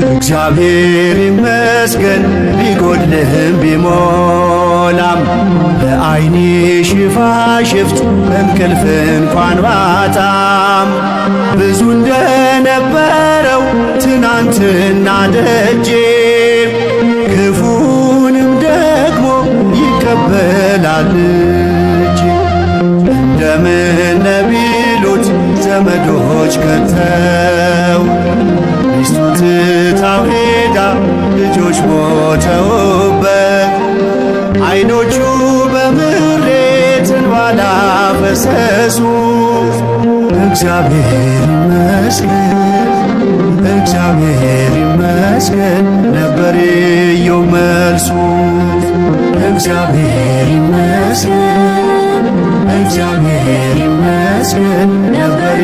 እግዚአብሔር ይመስገን ቢጎድልህም ቢሞላም ለዓይኔ ሽፋሽፍት እንቅልፍ እንኳን ባጣም ብዙ እንደነበረው ትናንትና ደጄ ክፉንም ደግሞ ይቀበላል እጄ። እንደምን ቢሉት ዘመዶች ከተው ሚስቱ ትታው ሄዳ ልጆች ሞተውበት ዓይኖቹ በምሬት እንባ ላፈሰሱ እግዚአብሔር ይመስገን እግዚአብሔር ይመስገን ነበር የኢዮብ መልሱ። እግዚአብሔር ይመስገን እግዚአብሔር ይመስገን ነበር